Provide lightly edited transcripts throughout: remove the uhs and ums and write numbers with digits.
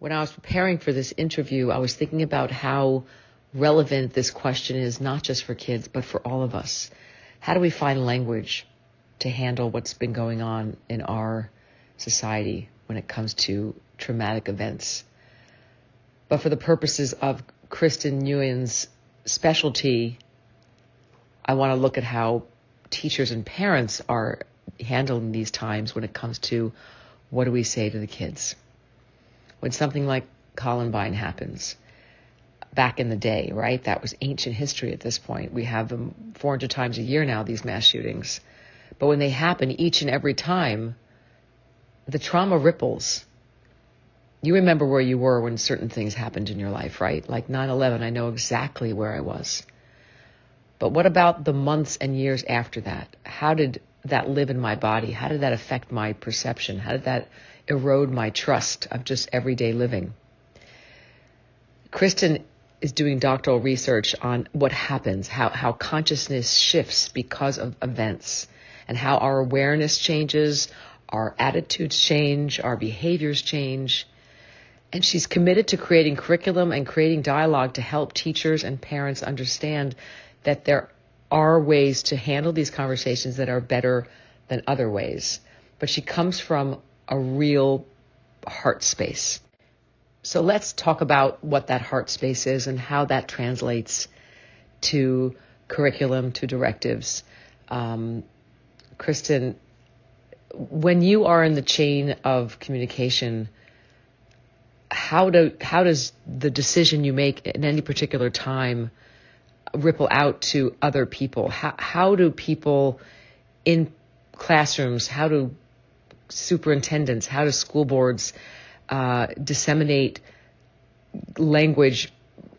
When I was preparing for this interview, I was thinking about how relevant this question is, not just for kids, but for all of us. How do we find language to handle what's been going on in our society when it comes to traumatic events? But for the purposes of Kristen Nguyen's specialty, I want to look at how teachers and parents are handling these times when it comes to what do we say to the kids. When something like Columbine happens, back in the day, right? That was ancient history at this point. We have them 400 times a year now, these mass shootings. But when they happen each and every time, the trauma ripples. You remember where you were when certain things happened in your life, right? Like 9/11, I know exactly where I was. But what about the months and years after that? How did that live in my body? How did that affect my perception? How did that erode my trust of just everyday living? Kristen is doing doctoral research on what happens, how consciousness shifts because of events, and how our awareness changes, our attitudes change, our behaviors change. And she's committed to creating curriculum and creating dialogue to help teachers and parents understand that there are ways to handle these conversations that are better than other ways. But she comes from a real heart space. So let's talk about what that heart space is and how that translates to curriculum, to directives. Kristen, when you are in the chain of communication, how does the decision you make in any particular time ripple out to other people? How do people in classrooms, how do superintendents, how do school boards disseminate language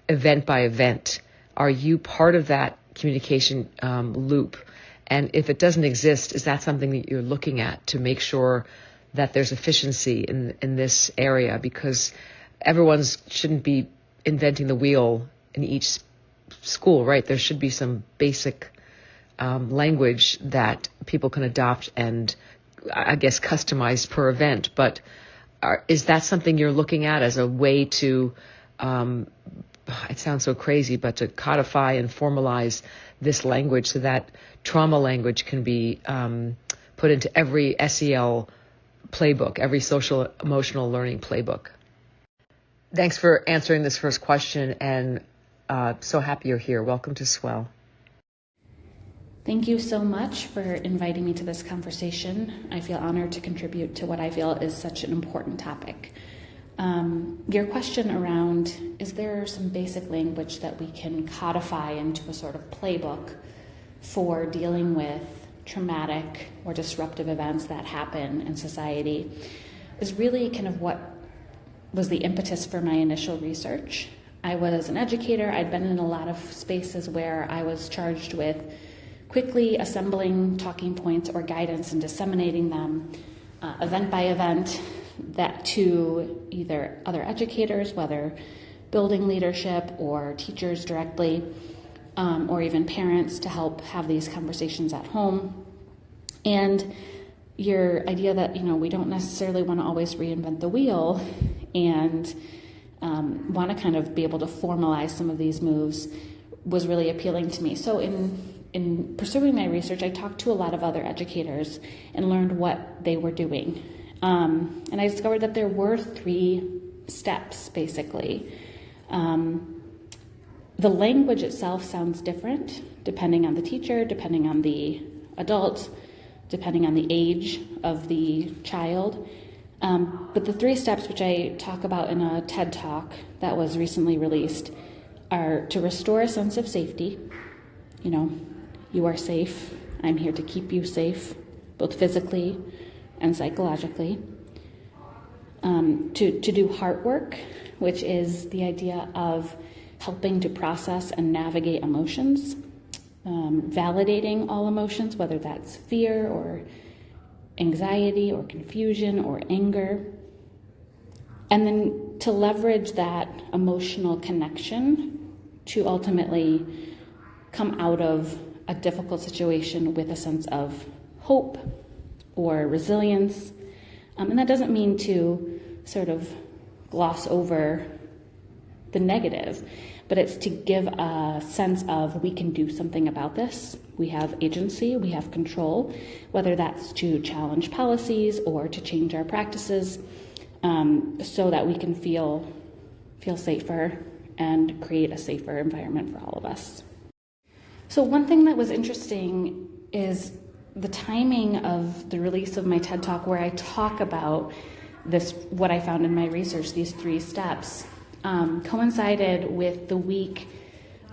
event by event? Are you part of that communication loop? And if it doesn't exist, is that something that you're looking at to make sure that there's efficiency in this area? Because everyone shouldn't be inventing the wheel in each school, right? There should be some basic language that people can adopt and, I guess, customize per event. But is that something you're looking at as a way to, it sounds so crazy, but to codify and formalize this language so that trauma language can be put into every SEL playbook, every social emotional learning playbook? Thanks for answering this first question, and so happy you're here. Welcome to Swell. Thank you so much for inviting me to this conversation. I feel honored to contribute to what I feel is such an important topic. Your question around, is there some basic language that we can codify into a sort of playbook for dealing with traumatic or disruptive events that happen in society, is really kind of what was the impetus for my initial research. I was an educator. I'd been in a lot of spaces where I was charged with quickly assembling talking points or guidance and disseminating them event by event, that to either other educators, whether building leadership or teachers directly, or even parents, to help have these conversations at home. And your idea that, we don't necessarily want to always reinvent the wheel and want to kind of be able to formalize some of these moves was really appealing to me. So in pursuing my research, I talked to a lot of other educators and learned what they were doing. And I discovered that there were 3 steps, basically. The language itself sounds different depending on the teacher, depending on the adult, depending on the age of the child. But the 3 steps, which I talk about in a TED Talk that was recently released, are to restore a sense of safety. You are safe. I'm here to keep you safe, both physically and psychologically. To do heart work, which is the idea of helping to process and navigate emotions, validating all emotions, whether that's fear or anxiety or confusion or anger. And then to leverage that emotional connection to ultimately come out of a difficult situation with a sense of hope or resilience. And that doesn't mean to sort of gloss over the negative, but it's to give a sense of we can do something about this. We have agency, we have control, whether that's to challenge policies or to change our practices, so that we can feel safer and create a safer environment for all of us. So one thing that was interesting is the timing of the release of my TED Talk, where I talk about this, what I found in my research, these 3 steps, coincided with the week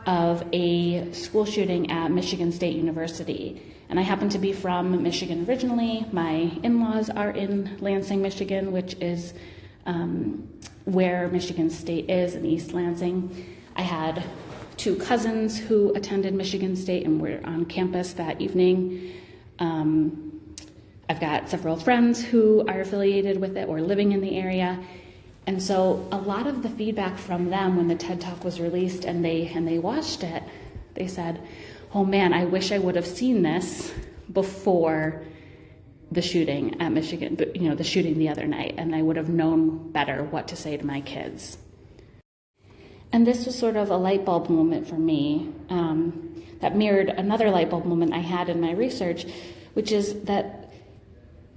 of a school shooting at Michigan State University. And I happen to be from Michigan originally. My in-laws are in Lansing, Michigan, which is where Michigan State is, in East Lansing. I had 2 cousins who attended Michigan State and were on campus that evening. I've got several friends who are affiliated with it or living in the area. And so a lot of the feedback from them when the TED Talk was released and they watched it, they said, oh man, I wish I would have seen this before the shooting at Michigan, but the shooting the other night, and I would have known better what to say to my kids. And this was sort of a light bulb moment for me that mirrored another light bulb moment I had in my research, which is that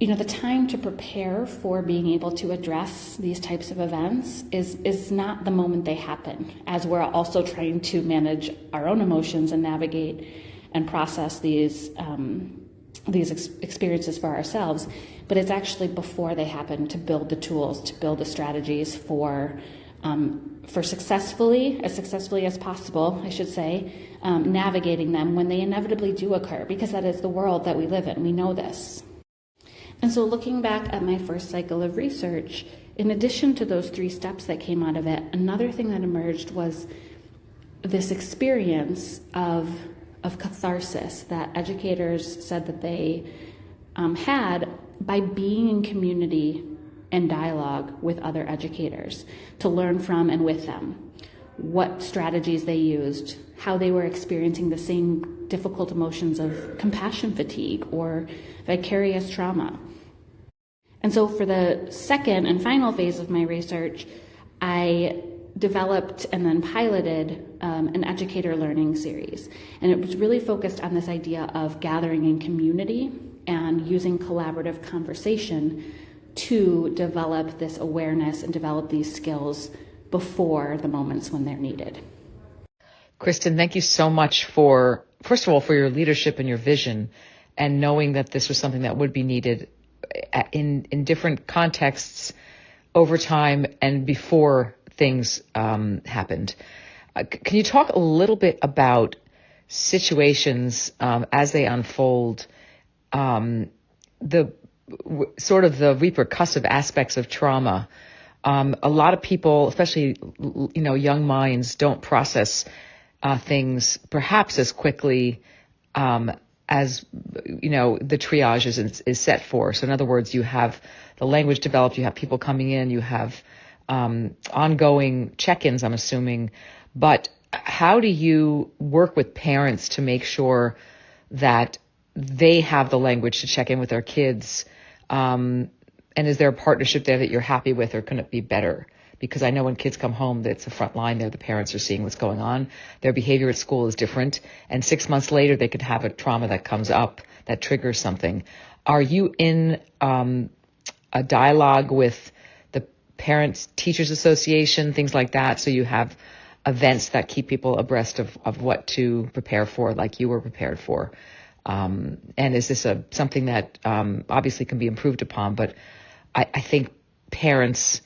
the time to prepare for being able to address these types of events is not the moment they happen, as we're also trying to manage our own emotions and navigate and process these experiences for ourselves, but it's actually before they happen, to build the tools, to build the strategies for successfully as possible, I should say, navigating them when they inevitably do occur, because that is the world that we live in. We know this. And so looking back at my first cycle of research, in addition to those 3 steps that came out of it, another thing that emerged was this experience of catharsis that educators said that they had by being in community and dialogue with other educators, to learn from and with them what strategies they used, how they were experiencing the same difficult emotions of compassion fatigue or vicarious trauma. And so for the second and final phase of my research, I developed and then piloted an educator learning series. And it was really focused on this idea of gathering in community and using collaborative conversation to develop this awareness and develop these skills before the moments when they're needed. Kristen, thank you so much first of all, for your leadership and your vision, and knowing that this was something that would be needed in different contexts over time and before things happened. Can you talk a little bit about situations as they unfold, the sort of the repercussive aspects of trauma? A lot of people, especially young minds, don't process things perhaps as quickly as the triage is set for. So in other words, you have the language developed, you have people coming in, you have ongoing check-ins, I'm assuming. But how do you work with parents to make sure that they have the language to check in with their kids? And is there a partnership there that you're happy with, or can it be better? Because I know when kids come home, that's the front line there. The parents are seeing what's going on. Their behavior at school is different. And 6 months later, they could have a trauma that comes up that triggers something. Are you in a dialogue with the Parents Teachers Association, things like that, so you have events that keep people abreast of what to prepare for, like you were prepared for? And is this something that obviously can be improved upon? But I think parents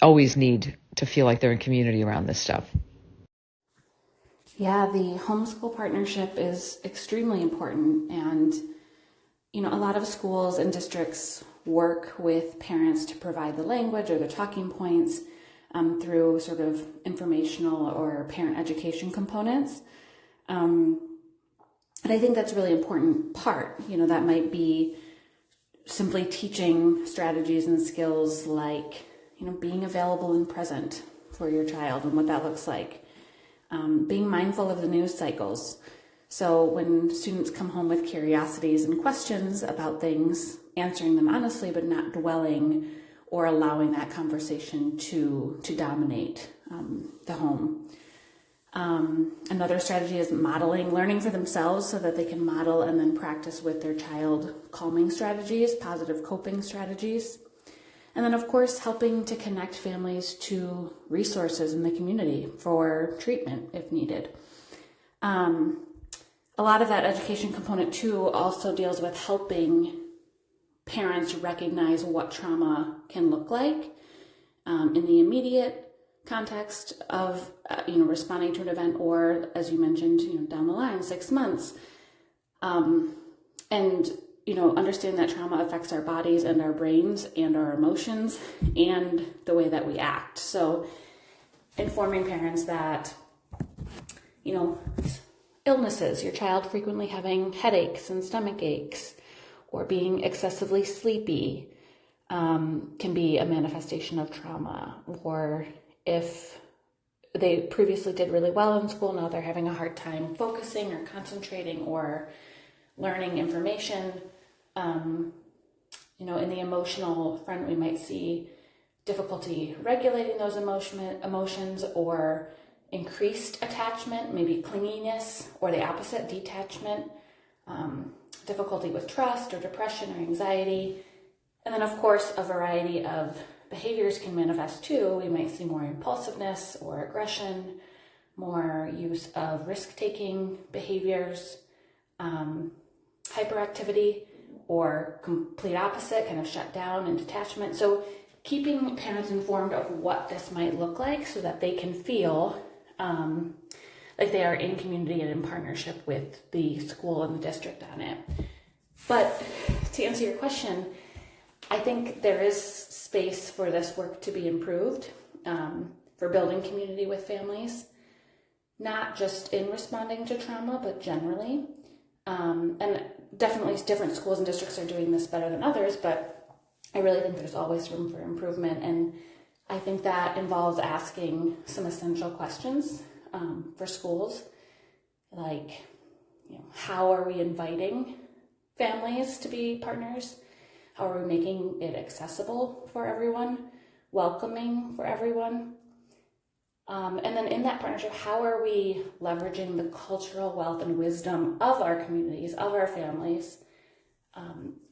always need to feel like they're in community around this stuff. Yeah, the homeschool partnership is extremely important. And, a lot of schools and districts work with parents to provide the language or the talking points through sort of informational or parent education components. And I think that's a really important part. That might be simply teaching strategies and skills like, being available and present for your child and what that looks like. Being mindful of the news cycles. So when students come home with curiosities and questions about things, answering them honestly, but not dwelling or allowing that conversation to dominate the home. Another strategy is modeling, learning for themselves so that they can model and then practice with their child calming strategies, positive coping strategies. And then, of course, helping to connect families to resources in the community for treatment if needed. A lot of that education component, too, also deals with helping parents recognize what trauma can look like in the immediate context of responding to an event, or as you mentioned, down the line, 6 months, and understand that trauma affects our bodies and our brains and our emotions and the way that we act. So informing parents that illnesses, your child frequently having headaches and stomach aches or being excessively sleepy can be a manifestation of trauma. Or if they previously did really well in school, now they're having a hard time focusing or concentrating or learning information. In the emotional front, we might see difficulty regulating those emotions, or increased attachment, maybe clinginess, or the opposite, detachment, difficulty with trust or depression or anxiety. And then, of course, a variety of behaviors can manifest too. We might see more impulsiveness or aggression, more use of risk-taking behaviors, hyperactivity, or complete opposite, kind of shut down and detachment. So keeping parents informed of what this might look like so that they can feel like they are in community and in partnership with the school and the district on it. But to answer your question, I think there is space for this work to be improved, for building community with families, not just in responding to trauma, but generally. And definitely different schools and districts are doing this better than others, but I really think there's always room for improvement. And I think that involves asking some essential questions for schools, like, how are we inviting families to be partners? How are we making it accessible for everyone, welcoming for everyone? And then in that partnership, how are we leveraging the cultural wealth and wisdom of our communities, of our families,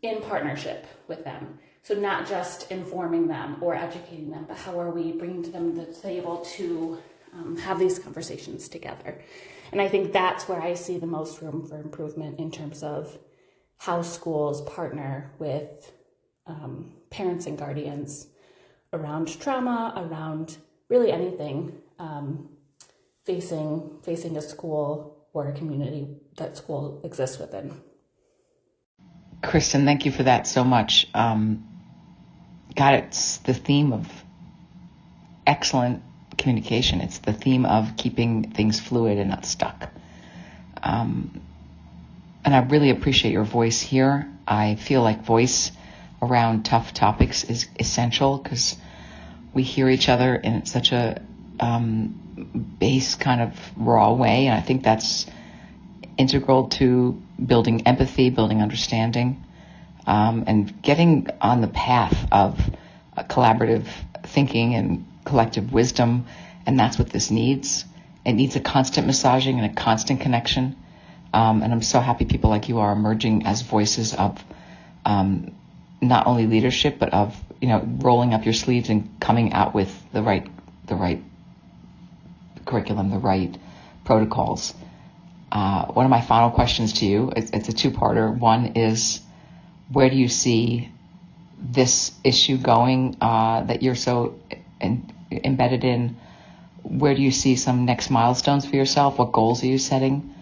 in partnership with them? So not just informing them or educating them, but how are we bringing to them the table to have these conversations together? And I think that's where I see the most room for improvement in terms of how schools partner with parents and guardians around trauma, around really anything facing a school or a community that school exists within. Kristen, thank you for that so much. It's the theme of excellent communication. It's the theme of keeping things fluid and not stuck. And I really appreciate your voice here. I feel like voice around tough topics is essential because we hear each other in such a base kind of raw way. And I think that's integral to building empathy, building understanding, and getting on the path of collaborative thinking and collective wisdom. And that's what this needs. It needs a constant massaging and a constant connection. And I'm so happy people like you are emerging as voices of not only leadership, but of, rolling up your sleeves and coming out with the right curriculum, the right protocols. One of my final questions to you, it's a two-parter. One is, where do you see this issue going that you're so embedded in? Where do you see some next milestones for yourself? What goals are you setting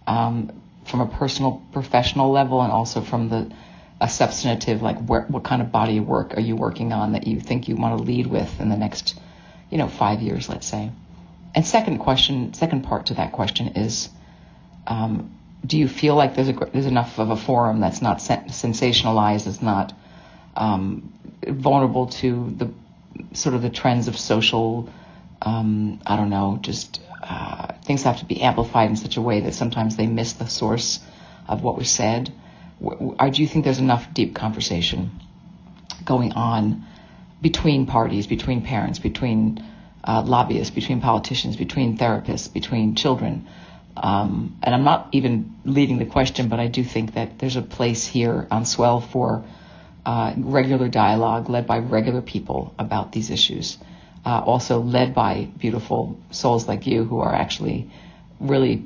from a personal, professional level, and also from a substantive, like what kind of body of work are you working on that you think you want to lead with in the next, 5 years, let's say? And second part to that question is, do you feel like there's enough of a forum that's not sensationalized, that's not vulnerable to the sort of the trends of social, things have to be amplified in such a way that sometimes they miss the source of what was said? Do you think there's enough deep conversation going on between parties, between parents, between lobbyists, between politicians, between therapists, between children. And I'm not even leading the question, but I do think that there's a place here on Swell for regular dialogue led by regular people about these issues, also led by beautiful souls like you who are actually really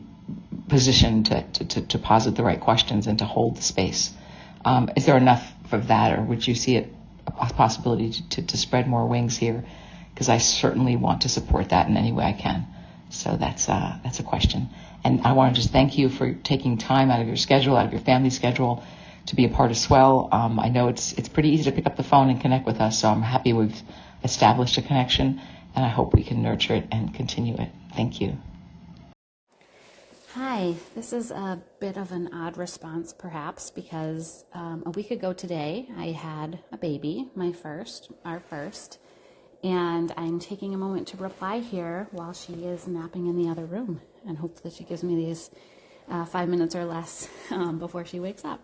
positioned to posit the right questions and to hold the space. Is there enough of that, or would you see it a possibility to spread more wings here? Because I certainly want to support that in any way I can. So that's a question. And I want to just thank you for taking time out of your schedule, out of your family schedule, to be a part of Swell. I know it's pretty easy to pick up the phone and connect with us, so I'm happy we've established a connection, and I hope we can nurture it and continue it. Thank you. Hi, this is a bit of an odd response perhaps because a week ago today I had a baby, our first, and I'm taking a moment to reply here while she is napping in the other room, and hope that she gives me these 5 minutes or less before she wakes up.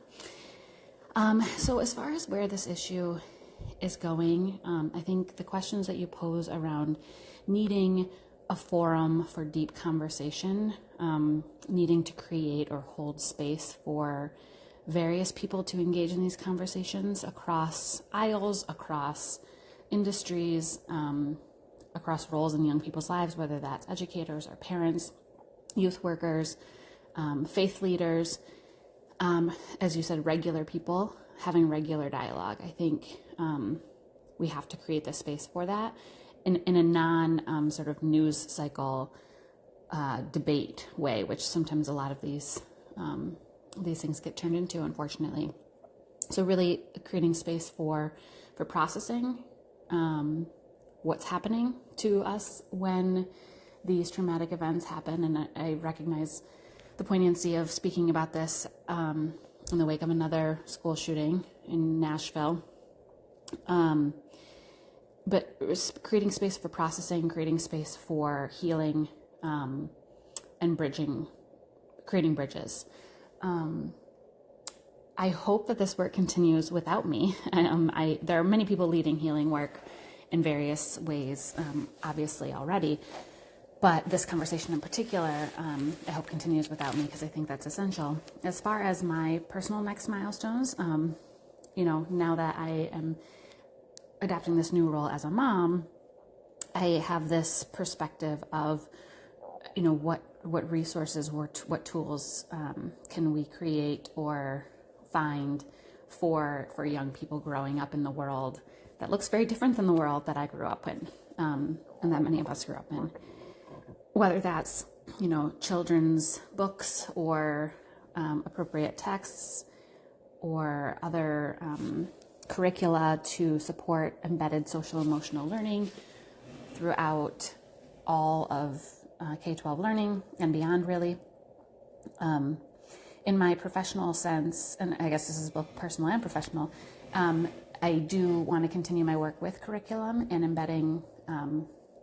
So as far as where this issue is going, I think the questions that you pose around needing a forum for deep conversation, needing to create or hold space for various people to engage in these conversations across aisles, across industries, across roles in young people's lives, whether that's educators or parents, youth workers, faith leaders, as you said, regular people having regular dialogue. I think we have to create the space for that in a non sort of news cycle debate way, which sometimes a lot of these things get turned into, unfortunately. So really creating space for processing what's happening to us when these traumatic events happen. And I recognize the poignancy of speaking about this in the wake of another school shooting in Nashville. But creating space for processing, creating space for healing, and creating bridges. I hope that this work continues without me. There are many people leading healing work in various ways, obviously already, but this conversation in particular, I hope continues without me because I think that's essential. As far as my personal next milestones, now that I am adapting this new role as a mom, I have this perspective of, what resources, what tools can we create or find for young people growing up in the world that looks very different than the world that I grew up in, and that many of us grew up in. Whether that's, children's books or appropriate texts or other curricula to support embedded social emotional learning throughout all of K-12 learning and beyond, really. In my professional sense, and I guess this is both personal and professional, I do want to continue my work with curriculum and embedding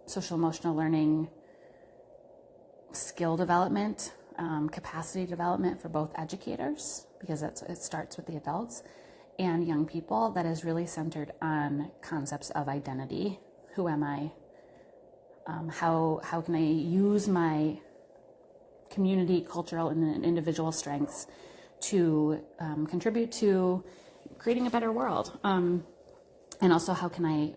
social emotional learning skill development, capacity development for both educators, because it starts with the adults, and young people, that is really centered on concepts of identity. Who am I? How can I use my community, cultural, and individual strengths to contribute to creating a better world? And also, how can I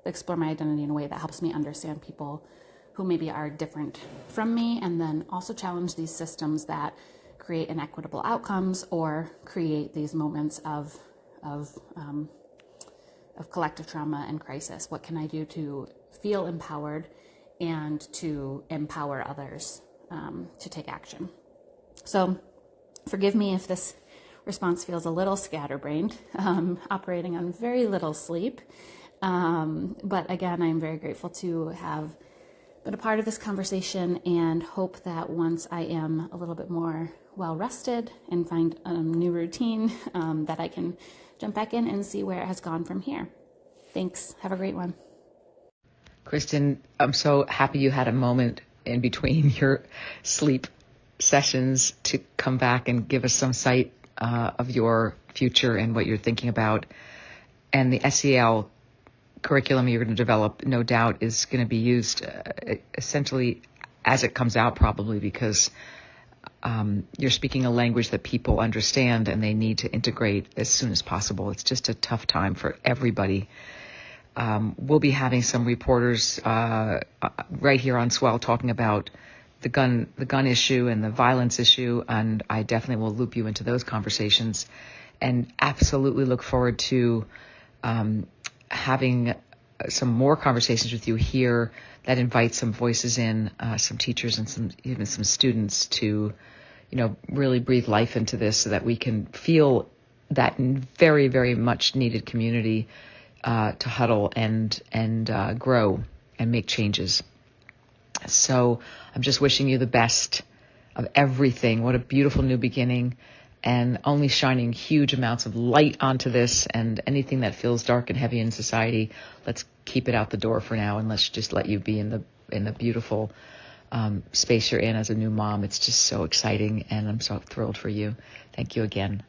explore my identity in a way that helps me understand people who maybe are different from me, and then also challenge these systems that create inequitable outcomes or create these moments of collective trauma and crisis. What can I do to feel empowered and to empower others to take action? So forgive me if this response feels a little scatterbrained, operating on very little sleep. But again, I'm very grateful to have been a part of this conversation, and hope that once I am a little bit more well rested and find a new routine, that I can jump back in and see where it has gone from here. Thanks. Have a great one. Kristen, I'm so happy you had a moment in between your sleep sessions to come back and give us some sight of your future and what you're thinking about. And the SEL curriculum you're going to develop, no doubt, is going to be used essentially as it comes out, probably, because you're speaking a language that people understand and they need to integrate as soon as possible. It's just a tough time for everybody. We'll be having some reporters right here on Swell talking about the gun issue and the violence issue, and I definitely will loop you into those conversations, and absolutely look forward to having some more conversations with you here that invite some voices in, some teachers and even some students to, really breathe life into this so that we can feel that very, very much needed community to huddle and grow and make changes. So I'm just wishing you the best of everything. What a beautiful new beginning, and only shining huge amounts of light onto this, and anything that feels dark and heavy in society, let's keep it out the door for now, and let's just let you be in the beautiful space you're in as a new mom. It's just so exciting, and I'm so thrilled for you. Thank you again.